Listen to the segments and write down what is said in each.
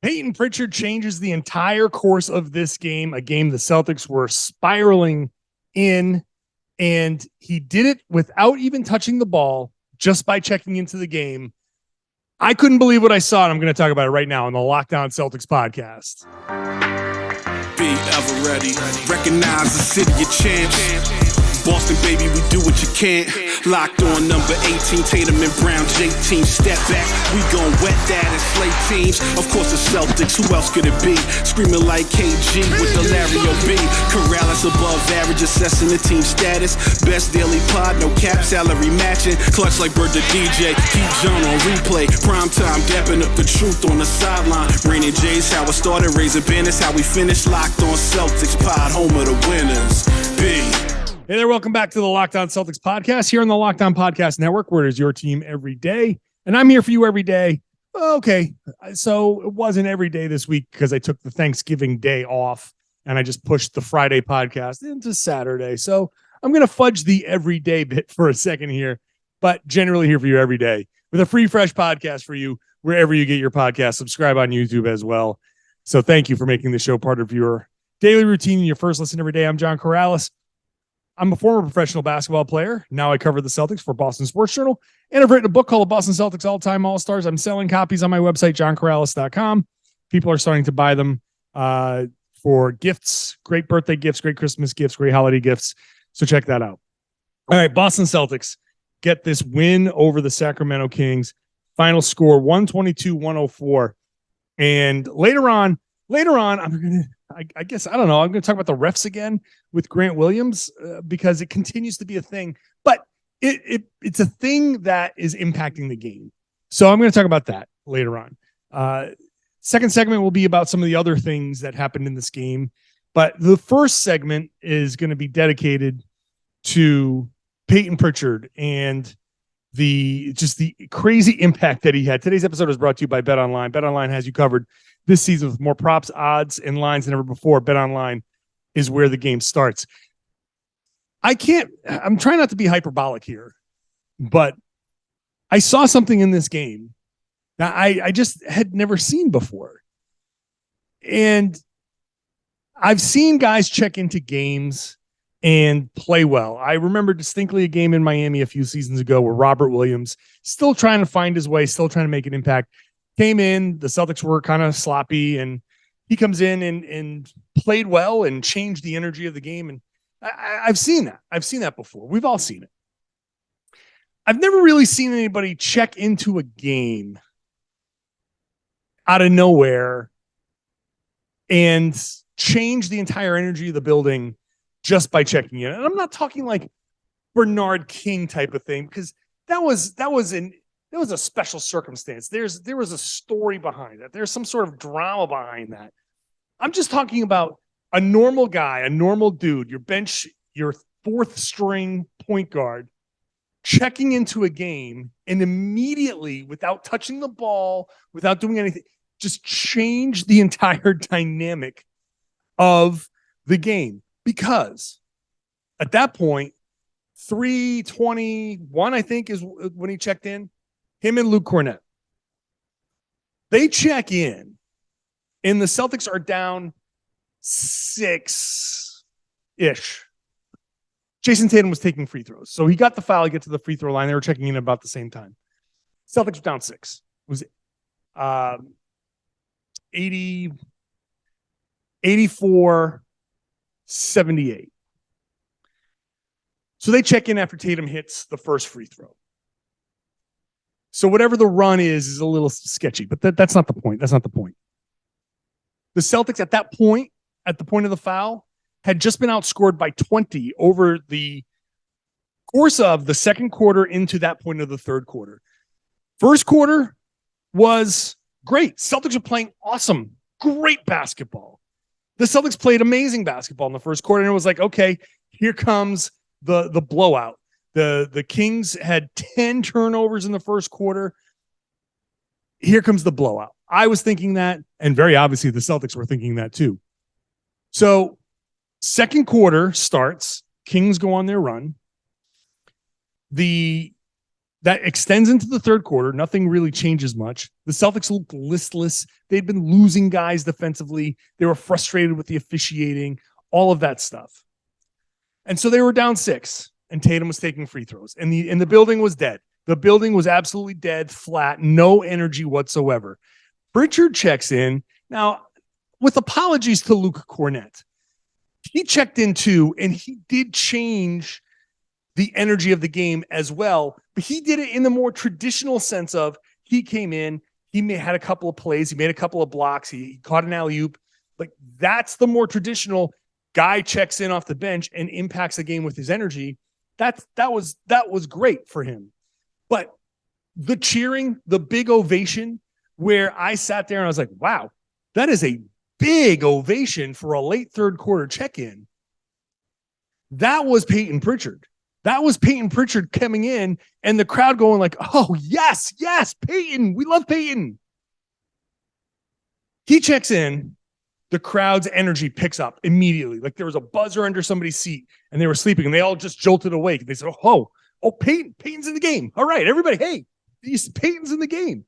Payton Pritchard changes the entire course of this game, a game the Celtics were spiraling in, and he did it without even touching the ball, just by checking into the game. I couldn't believe what I saw, and I'm going to talk about it right now on the Locked On Celtics podcast. Be ever ready. Recognize the city of champs. Boston, baby, we do what you can't. Locked on number 18, Tatum and Brown, J-team, step back. We gon' wet that and slay teams. Of course, the Celtics, who else could it be? Screaming like KG with the Larry O.B. Karalis above average, assessing the team status. Best daily pod, no cap, salary matching. Clutch like Bird the DJ, keep John on replay. Prime time, dapping up the truth on the sideline. Raining J's, how it started, raising banners, how we finished. Locked on Celtics pod, home of the winners. B. Hey there, welcome back to the Locked On Celtics podcast here on the Locked On Podcast Network, where it is your team every day. And I'm here for you every day. Okay, so it wasn't every day this week because I took the Thanksgiving day off and I just pushed the Friday podcast into Saturday. So I'm going to fudge the everyday bit for a second here, but generally here for you every day with a free, fresh podcast for you wherever you get your podcast. Subscribe on YouTube as well. So thank you for making the show part of your daily routine and your first listen every day. I'm John Karalis. I'm a former professional basketball player. Now I cover the Celtics for Boston Sports Journal, and I've written a book called The Boston Celtics All-Time All-Stars. I'm selling copies on my website, johnkaralis.com. People are starting to buy them for gifts, great birthday gifts, great Christmas gifts, great holiday gifts. So check that out. All right, Boston Celtics get this win over the Sacramento Kings. Final score, 122-104. And later on, I guess, I don't know, I'm going to talk about the refs again with Grant Williams because it continues to be a thing, but it's a thing that is impacting the game. So I'm going to talk about that later on. Second segment will be about some of the other things that happened in this game, but the first segment is going to be dedicated to Payton Pritchard and the crazy impact that he had. Today's episode is brought to you by BetOnline. BetOnline has you covered this season with more props, odds, and lines than ever before. BetOnline is where the game starts. I'm trying not to be hyperbolic here, but I saw something in this game that I just had never seen before. And I've seen guys check into games and play well. I remember distinctly a game in Miami a few seasons ago where Robert Williams, still trying to find his way, still trying to make an impact, came in. The Celtics were kind of sloppy, and he comes in and played well and changed the energy of the game. And I've seen that. I've seen that before. We've all seen it. I've never really seen anybody check into a game out of nowhere and change the entire energy of the building just by checking in. And I'm not talking like Bernard King type of thing, because that was a special circumstance. There was a story behind that. There's some sort of drama behind that. I'm just talking about a normal guy, a normal dude, your fourth string point guard, checking into a game and immediately, without touching the ball, without doing anything, just change the entire dynamic of the game. Because at that point, 3:21, I think, is when he checked in. Him and Luke Cornett. They check in, and the Celtics are down 6-ish. Jayson Tatum was taking free throws. So he got the foul to get to the free throw line. They were checking in about the same time. Celtics were down 6. It was 84-78. So they check in after Tatum hits the first free throw. So whatever the run is a little sketchy, but that's not the point. That's not the point. The Celtics at that point, at the point of the foul, had just been outscored by 20 over the course of the second quarter into that point of the third quarter. First quarter was great. Celtics were playing awesome, great basketball. The Celtics played amazing basketball in the first quarter, and it was like, okay, here comes the blowout. The Kings had 10 turnovers in the first quarter. Here comes the blowout. I was thinking that, and very obviously the Celtics were thinking that too. So second quarter starts. Kings go on their run. The That extends into the third quarter. Nothing really changes much. The Celtics looked listless. They'd been losing guys defensively. They were frustrated with the officiating, all of that stuff. And so they were down 6, and Tatum was taking free throws, and the building was dead. The building was absolutely dead, flat, no energy whatsoever. Pritchard checks in. Now, with apologies to Luke Cornett, he checked in too, and he did change the energy of the game as well, but he did it in the more traditional sense of he came in, had a couple of plays, he made a couple of blocks, he caught an alley-oop. Like, that's the more traditional guy checks in off the bench and impacts the game with his energy. That was great for him. But the cheering, the big ovation, where I sat there and I was like, wow, that is a big ovation for a late third quarter check-in. That was Payton Pritchard. That was Payton Pritchard coming in and the crowd going like, oh, yes, Payton. We love Payton. He checks in. The crowd's energy picks up immediately. Like there was a buzzer under somebody's seat and they were sleeping and they all just jolted awake. They said, oh, Payton's in the game. All right, everybody, hey, Payton's in the game.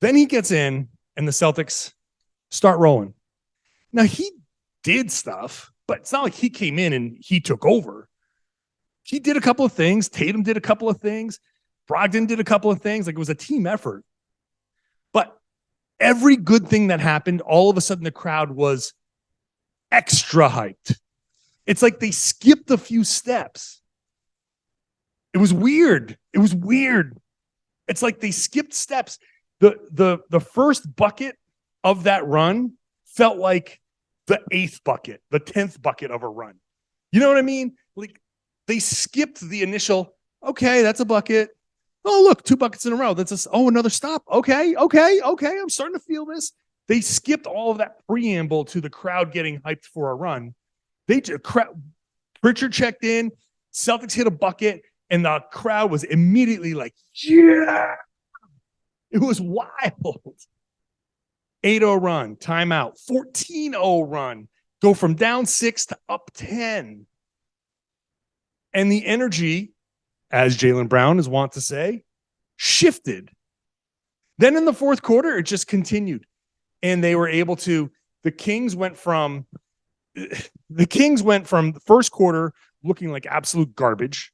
Then he gets in and the Celtics start rolling. Now he did stuff, but it's not like he came in and he took over. He did a couple of things. Tatum did a couple of things. Brogdon did a couple of things. Like it was a team effort. But every good thing that happened, all of a sudden the crowd was extra hyped. It's like they skipped a few steps. It was weird. It's like they skipped steps. The first bucket of that run felt like the 8th bucket, the 10th bucket of a run. You know what I mean? Like they skipped the initial, okay, that's a bucket. Oh, look, 2 buckets in a row. Another stop. Okay. I'm starting to feel this. They skipped all of that preamble to the crowd getting hyped for a run. Pritchard checked in, Celtics hit a bucket, and the crowd was immediately like, yeah. It was wild. 8-0 run, timeout, 14-0 run, go from down 6 to up 10. And the energy, as Jaylen Brown is wont to say, shifted. Then in the fourth quarter, it just continued. And they were able to, the Kings went from the first quarter looking like absolute garbage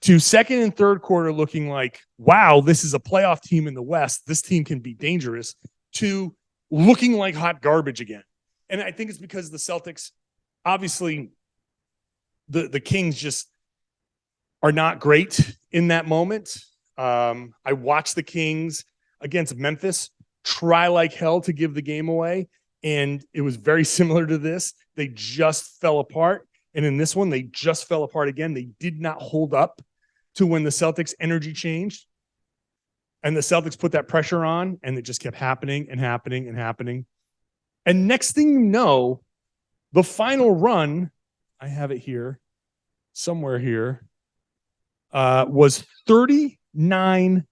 to second and third quarter looking like, wow, this is a playoff team in the West. This team can be dangerous, to looking like hot garbage again. And I think it's because the Celtics, obviously, the Kings just are not great in that moment. I watched the Kings against Memphis try like hell to give the game away, and it was very similar to this. They just fell apart. And in this one, they just fell apart again. They did not hold up to when the Celtics' energy changed. And the Celtics put that pressure on, and it just kept happening and happening and happening. And next thing you know, the final run, I have it here, somewhere here, was 39-6.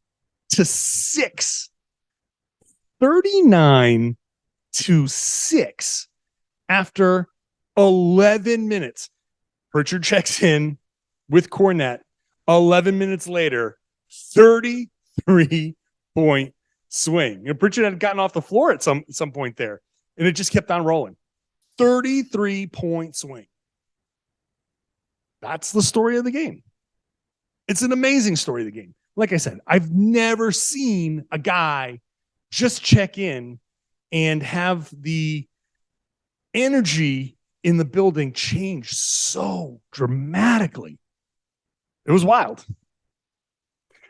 39-6 after 11 minutes. Pritchard checks in with Cornett. 11 minutes later, 33-point swing. Pritchard had gotten off the floor at some point there, and it just kept on rolling. 33-point swing. That's the story of the game. It's an amazing story of the game. Like I said, I've never seen a guy just check in and have the energy in the building change so dramatically. It was wild.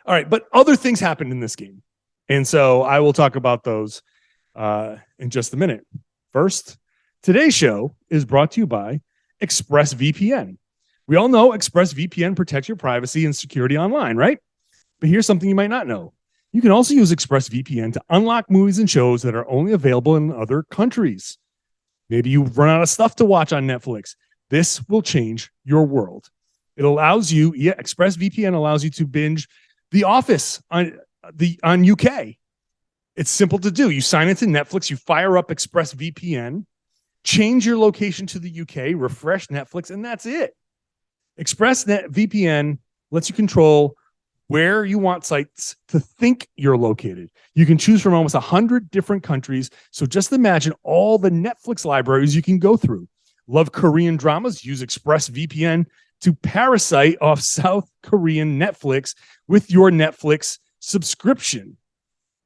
All right, but other things happened in this game. And so I will talk about those in just a minute. First, today's show is brought to you by ExpressVPN. We all know ExpressVPN protects your privacy and security online, right? But here's something you might not know. You can also use ExpressVPN to unlock movies and shows that are only available in other countries. Maybe you've run out of stuff to watch on Netflix. This will change your world. It allows you, ExpressVPN allows you to binge The Office on UK. It's simple to do. You sign into Netflix, you fire up ExpressVPN, change your location to the UK, refresh Netflix, and that's it. ExpressVPN lets you control where you want sites to think you're located. You can choose from almost 100 different countries. So just imagine all the Netflix libraries you can go through. Love Korean dramas? Use ExpressVPN to parasite off South Korean Netflix with your Netflix subscription.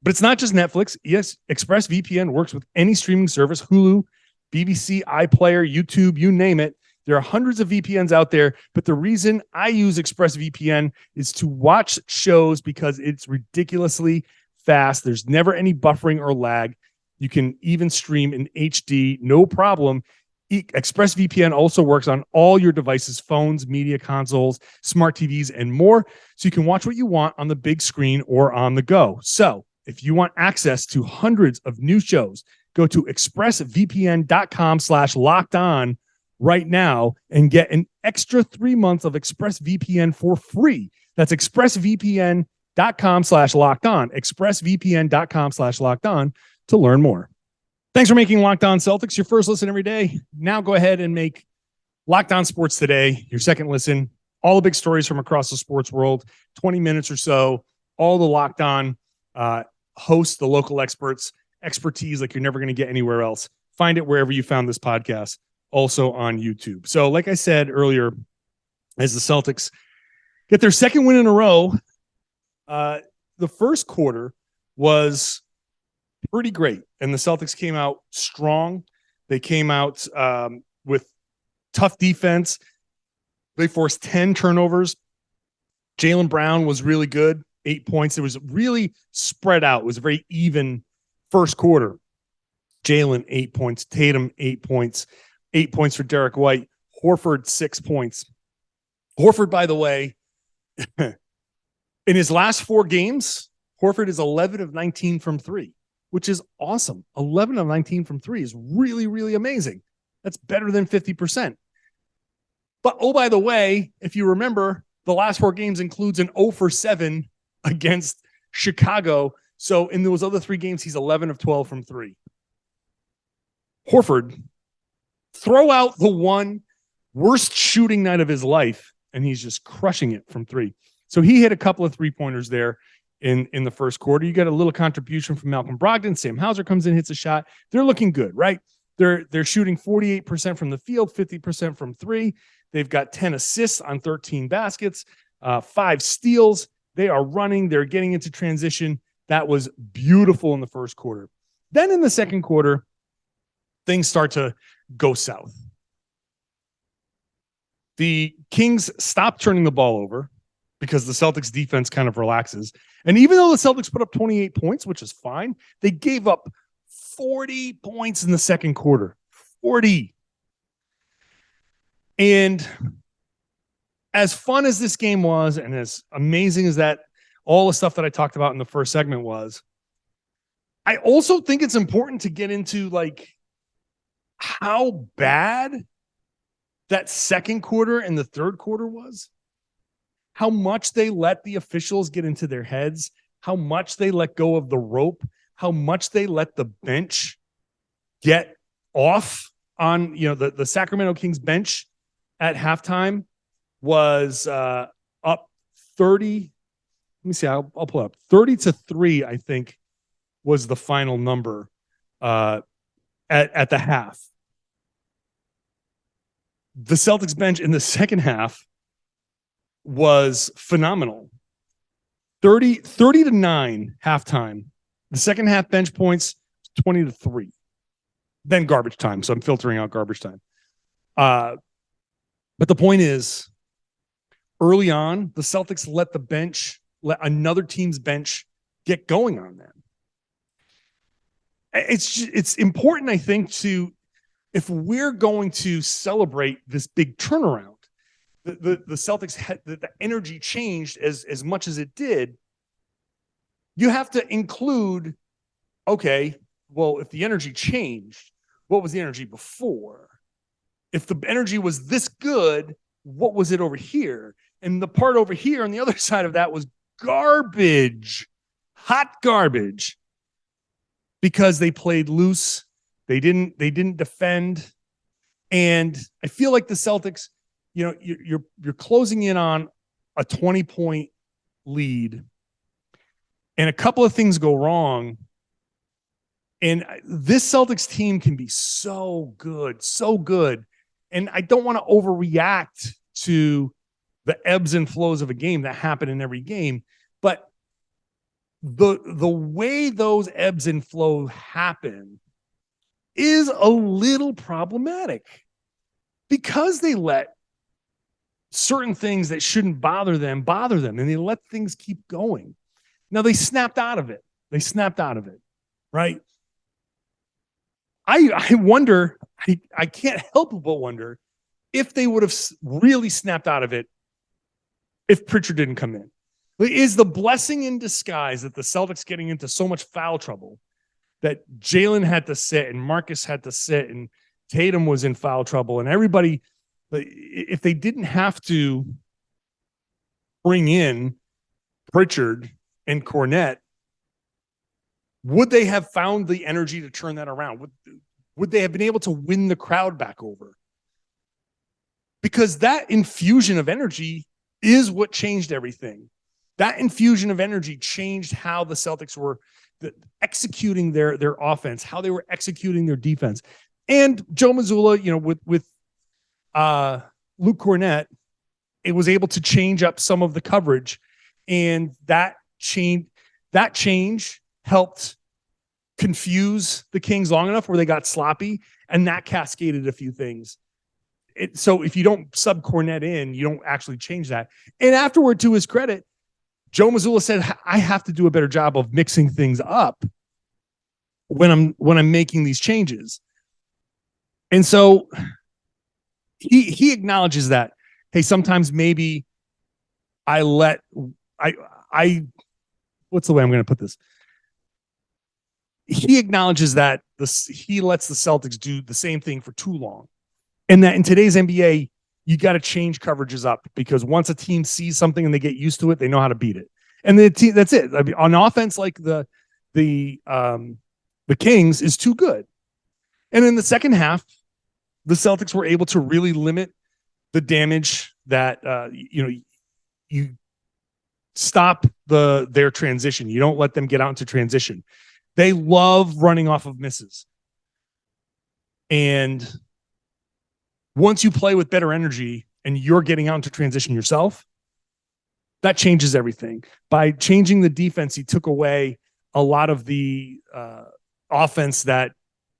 But it's not just Netflix. Yes, ExpressVPN works with any streaming service, Hulu, BBC, iPlayer, YouTube, you name it. There are hundreds of VPNs out there, but the reason I use ExpressVPN is to watch shows because it's ridiculously fast. There's never any buffering or lag. You can even stream in HD, no problem. ExpressVPN also works on all your devices, phones, media consoles, smart TVs, and more, so you can watch what you want on the big screen or on the go. So if you want access to hundreds of new shows, go to expressvpn.com/lockedon right now and get an extra 3 months of ExpressVPN for free. That's expressvpn.com/lockedon, expressvpn.com/lockedon to learn more. Thanks for making Locked On Celtics your first listen every day. Now go ahead and make Locked On Sports Today your second listen. All the big stories from across the sports world, 20 minutes or so, all the Locked On hosts, the local expertise like you're never going to get anywhere else. Find it wherever you found this podcast. Also on YouTube. So like I said earlier, as the Celtics get their second win in a row, the first quarter was pretty great. And the Celtics came out strong. They came out with tough defense. They forced 10 turnovers. Jaylen Brown was really good, 8 points. It was really spread out. It was a very even first quarter. Jaylen, 8 points. Tatum, 8 points. 8 points for Derek White. Horford, 6 points. Horford, by the way, in his last 4 games, Horford is 11 of 19 from 3, which is awesome. 11 of 19 from 3 is really, really amazing. That's better than 50%. But, oh, by the way, if you remember, the last 4 games includes an 0 for 7 against Chicago. So in those other 3 games, he's 11 of 12 from 3. Horford, throw out the one worst shooting night of his life, and he's just crushing it from 3. So he hit a couple of 3-pointers there in the first quarter. You got a little contribution from Malcolm Brogdon. Sam Hauser comes in, hits a shot. They're looking good, right? They're shooting 48% from the field, 50% from 3. They've got 10 assists on 13 baskets, 5 steals. They are running. They're getting into transition. That was beautiful in the first quarter. Then in the second quarter, things start to go south. The Kings stop turning the ball over because the Celtics defense kind of relaxes. And even though the Celtics put up 28 points, which is fine, they gave up 40 points in the second quarter. 40. And as fun as this game was, and as amazing as that, all the stuff that I talked about in the first segment was, I also think it's important to get into like how bad that second quarter and the third quarter was, how much they let the officials get into their heads, how much they let go of the rope, how much they let the bench get off on, the Sacramento Kings bench at halftime was up 30. Let me see. I'll pull up 30-3. I think was the final number at the half. The Celtics bench in the second half was phenomenal. 30-9 halftime. The second half bench points 20-3. Then garbage time. So I'm filtering out garbage time. But the point is, early on, the Celtics let another team's bench get going on them. It's important, I think, if we're going to celebrate this big turnaround, the Celtics had the energy changed as much as it did. You have to include, okay, well, if the energy changed, what was the energy before? If the energy was this good, what was it over here? And the part over here on the other side of that was garbage, hot garbage, because they played loose. They didn't defend. And I feel like the Celtics, you're closing in on a 20-point lead and a couple of things go wrong. And this Celtics team can be so good, so good. And I don't want to overreact to the ebbs and flows of a game that happen in every game, but the way those ebbs and flows happen is a little problematic because they let certain things that shouldn't bother them, and they let things keep going. Now they snapped out of it. Right? I wonder, I can't help but wonder if they would have really snapped out of it if Pritchard didn't come in. Is the blessing in disguise that the Celtics getting into so much foul trouble that Jaylen had to sit and Marcus had to sit and Tatum was in foul trouble and everybody, if they didn't have to bring in Pritchard and Kornet, would they have found the energy to turn that around? Would they have been able to win the crowd back over? Because that infusion of energy is what changed everything. That infusion of energy changed how the Celtics were executing their offense, how they were executing their defense. And Joe Mazzulla, with Luke Kornet, it was able to change up some of the coverage, and that change helped confuse the Kings long enough where they got sloppy, and that cascaded a few things. So if you don't sub Kornet in, you don't actually change that. And afterward, to his credit, Joe Mazzulla said, I have to do a better job of mixing things up when I'm making these changes. And so he acknowledges that, hey, sometimes maybe what's the way I'm going to put this? He acknowledges that he lets the Celtics do the same thing for too long. And that in today's NBA, you got to change coverages up because once a team sees something and they get used to it, they know how to beat it. And the team, that's it. I mean, on offense, like the Kings is too good. And in the second half, the Celtics were able to really limit the damage that you stop their transition. You don't let them get out into transition. They love running off of misses. And once you play with better energy and you're getting out into transition yourself, that changes everything. By changing the defense, he took away a lot of the offense that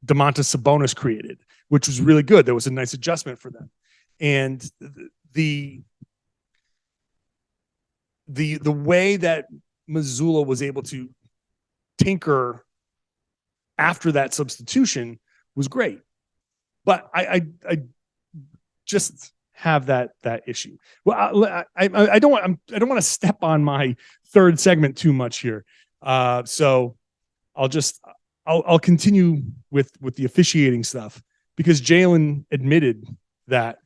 Domantas Sabonis created, which was really good. There was a nice adjustment for them. And the way that Mazzulla was able to tinker after that substitution was great. But I just have that issue. Well, I don't want to step on my third segment too much here. So I'll continue with the officiating stuff because Jaylen admitted that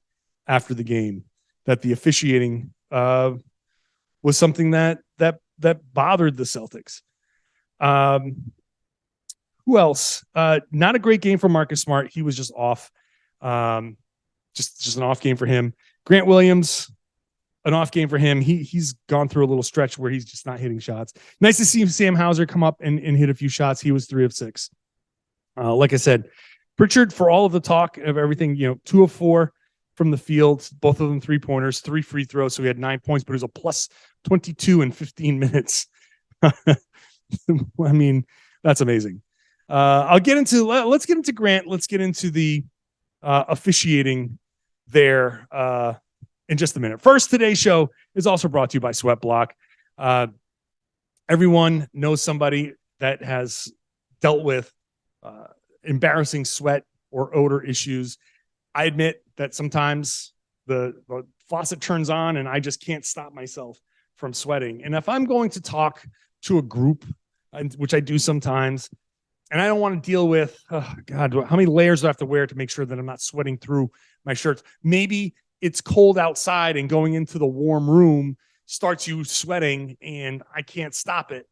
after the game that the officiating was something that bothered the Celtics. Who else? Not a great game for Marcus Smart. He was just off. Just an off game for him. Grant Williams, an off game for him. He's gone through a little stretch where he's just not hitting shots. Nice to see Sam Hauser come up and hit a few shots. He was 3 of 6. Like I said, Pritchard, for all of the talk of everything, 2 of 4 from the field, both of them 3-pointers, 3 free throws. So he had 9 points, but it was a plus 22 in 15 minutes. I mean, that's amazing. Let's get into Grant. Let's get into the officiating there in just a minute. First, today's show is also brought to you by SweatBlock. Everyone knows somebody that has dealt with embarrassing sweat or odor issues. I admit that sometimes the faucet turns on and I just can't stop myself from sweating. And if I'm going to talk to a group, which I do sometimes, and I don't want to deal with, oh God, how many layers do I have to wear to make sure that I'm not sweating through my shirts? Maybe it's cold outside and going into the warm room starts you sweating and I can't stop it.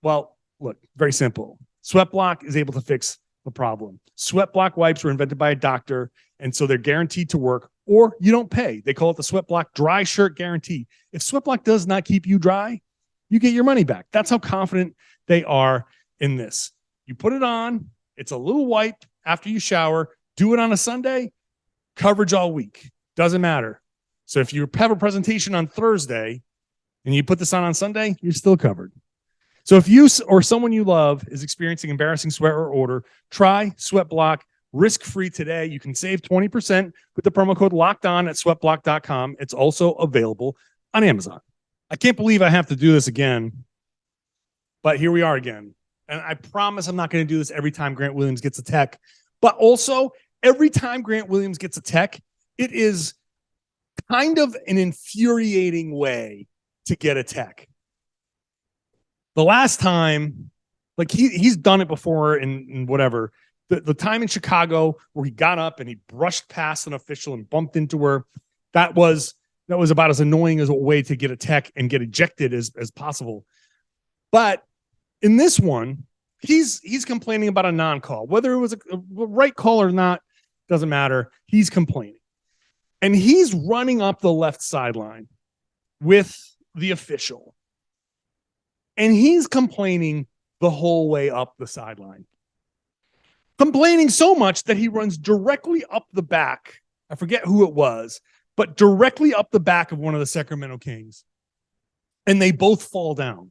Well, look, very simple. SweatBlock is able to fix the problem. SweatBlock wipes were invented by a doctor, and so they're guaranteed to work or you don't pay. They call it the SweatBlock dry shirt guarantee. If SweatBlock does not keep you dry, you get your money back. That's how confident they are in this. You put it on, it's a little wipe after you shower, do it on a Sunday, coverage all week. Doesn't matter. So if you have a presentation on Thursday and you put this on Sunday, you're still covered. So if you or someone you love is experiencing embarrassing sweat or odor, try SweatBlock risk-free today. You can save 20% with the promo code LOCKEDON at sweatblock.com. It's also available on Amazon. I can't believe I have to do this again, but here we are again. And I promise I'm not going to do this every time Grant Williams gets a tech, but also every time Grant Williams gets a tech, it is kind of an infuriating way to get a tech. The last time, like he's done it before in whatever, the time in Chicago where he got up and he brushed past an official and bumped into her, that was about as annoying as a way to get a tech and get ejected as possible. But in this one, he's complaining about a non-call. Whether it was a right call or not, doesn't matter. He's complaining. And he's running up the left sideline with the official. And he's complaining the whole way up the sideline. Complaining so much that he runs directly up the back. I forget who it was, but directly up the back of one of the Sacramento Kings. And they both fall down.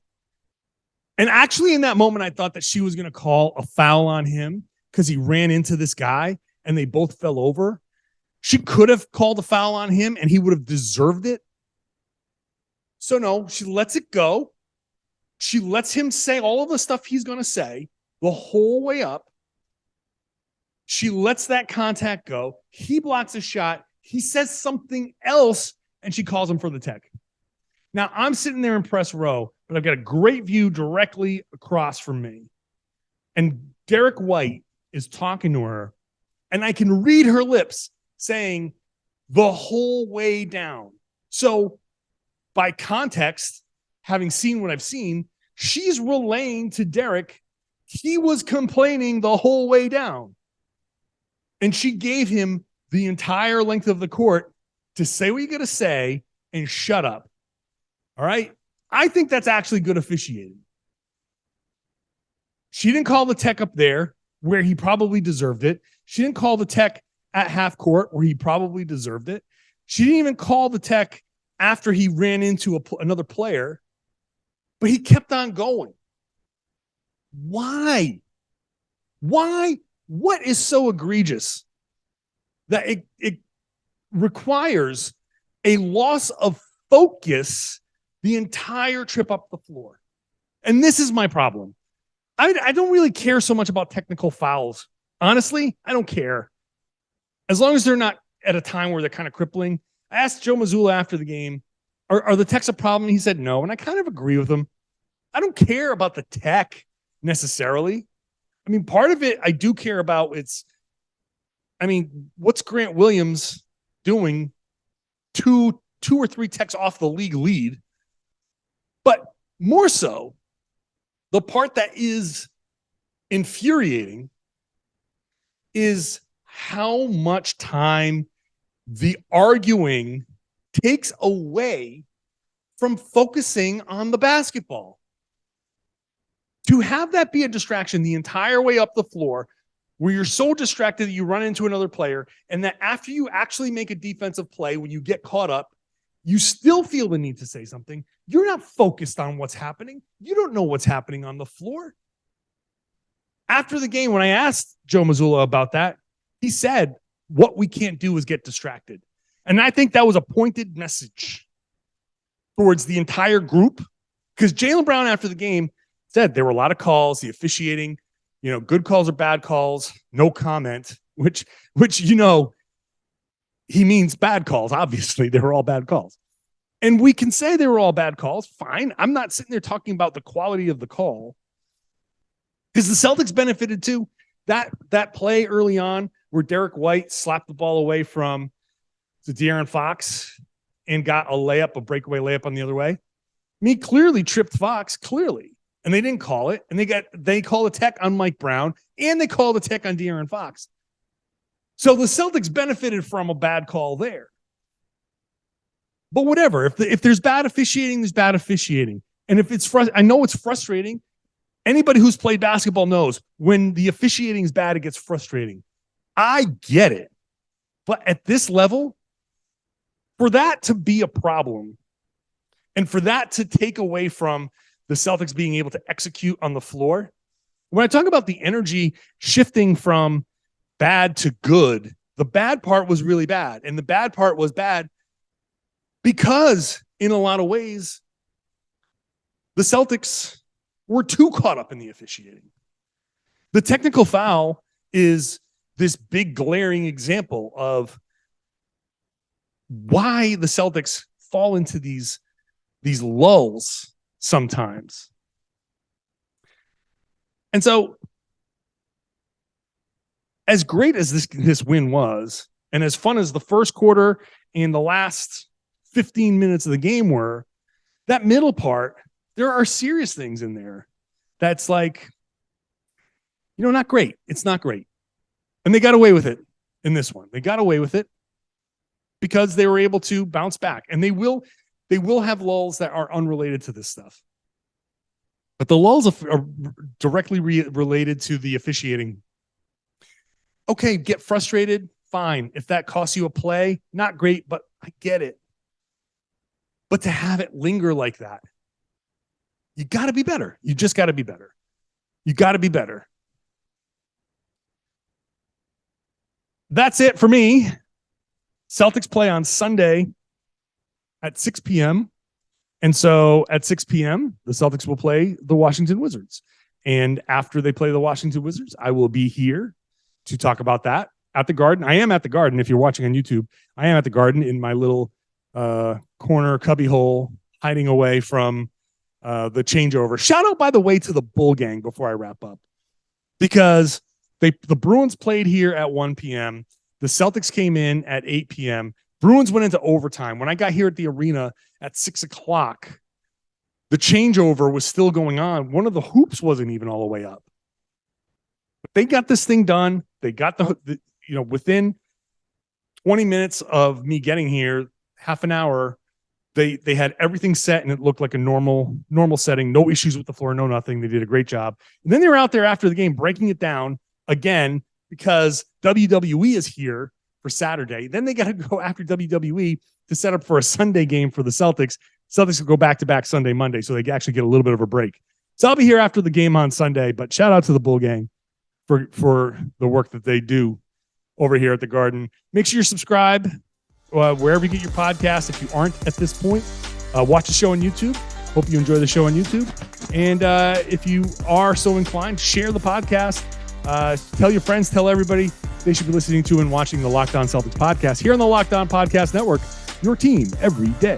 And actually in that moment, I thought that she was going to call a foul on him because he ran into this guy and they both fell over. She could have called a foul on him and he would have deserved it. So no, she lets it go. She lets him say all of the stuff he's going to say the whole way up. She lets that contact go. He blocks a shot. He says something else, and she calls him for the tech. Now, I'm sitting there in press row, but I've got a great view directly across from me. And Derek White is talking to her, and I can read her lips saying the whole way down. So by context, having seen what I've seen, she's relaying to Derek, he was complaining the whole way down. And she gave him the entire length of the court to say what you got to say and shut up. All right. I think that's actually good officiating. She didn't call the tech up there where he probably deserved it. She didn't call the tech at half court where he probably deserved it. She didn't even call the tech after he ran into another player, but he kept on going. Why? What is so egregious that it requires a loss of focus the entire trip up the floor? And this is my problem. I don't really care so much about technical fouls. Honestly, I don't care. As long as they're not at a time where they're kind of crippling. I asked Joe Mazzulla after the game, are the techs a problem? And he said no, and I kind of agree with him. I don't care about the tech necessarily. I mean, part of it I do care about. What's Grant Williams doing two or three techs off the league lead? But more so, the part that is infuriating is how much time the arguing takes away from focusing on the basketball. To have that be a distraction the entire way up the floor, where you're so distracted that you run into another player, and that after you actually make a defensive play, when you get caught up, you still feel the need to say something. You're not focused on what's happening. You don't know what's happening on the floor. After the game, when I asked Joe Mazzulla about that, he said, what we can't do is get distracted. And I think that was a pointed message towards the entire group, because Jaylen Brown after the game said there were a lot of calls, the officiating, good calls or bad calls, no comment, which he means bad calls. Obviously, they were all bad calls. And we can say they were all bad calls. Fine. I'm not sitting there talking about the quality of the call, because the Celtics benefited too. That play early on where Derek White slapped the ball away from the De'Aaron Fox and got a breakaway layup on the other way. Clearly tripped Fox, clearly. And they didn't call it. And they call a tech on Mike Brown, and they call the tech on De'Aaron Fox. So the Celtics benefited from a bad call there. But whatever, if there's bad officiating, there's bad officiating. And if it's I know it's frustrating. Anybody who's played basketball knows when the officiating is bad, it gets frustrating. I get it. But at this level, for that to be a problem and for that to take away from the Celtics being able to execute on the floor, when I talk about the energy shifting from bad to good, the bad part was really bad. And the bad part was bad because in a lot of ways, the Celtics were too caught up in the officiating. The technical foul is this big glaring example of why the Celtics fall into these lulls sometimes. And so, as great as this win was, and as fun as the first quarter and the last 15 minutes of the game were, that middle part, there are serious things in there that's like, not great. It's not great. And they got away with it in this one. They got away with it because they were able to bounce back. And they will have lulls that are unrelated to this stuff. But the lulls are directly related to the officiating. Okay, get frustrated, fine. If that costs you a play, not great, but I get it. But to have it linger like that, you got to be better. You just got to be better. You got to be better. That's it for me. Celtics play on Sunday at 6 p.m. And so at 6 p.m., the Celtics will play the Washington Wizards. And after they play the Washington Wizards, I will be here to talk about that at the Garden. I am at the Garden. If you're watching on YouTube, I am at the Garden in my little corner cubby hole, hiding away from the changeover. Shout out, by the way, to the Bull Gang before I wrap up, because the Bruins played here at 1 p.m. The Celtics came in at 8 p.m. Bruins went into overtime. When I got here at the arena at 6 o'clock, the changeover was still going on. One of the hoops wasn't even all the way up. But they got this thing done. They got within 20 minutes of me getting here, half an hour, they had everything set and it looked like a normal setting. No issues with the floor, no nothing. They did a great job. And then they were out there after the game breaking it down again because WWE is here for Saturday. Then they got to go after WWE to set up for a Sunday game for the Celtics. Celtics will go back-to-back Sunday, Monday, so they actually get a little bit of a break. So I'll be here after the game on Sunday, but shout out to the Bull Gang for the work that they do over here at the Garden. Make sure you subscribe wherever you get your podcast. If you aren't at this point, watch the show on YouTube. Hope you enjoy the show on YouTube. And if you are so inclined, share the podcast. Tell your friends, tell everybody they should be listening to and watching the Locked On Celtics podcast here on the Locked On Podcast Network, your team every day.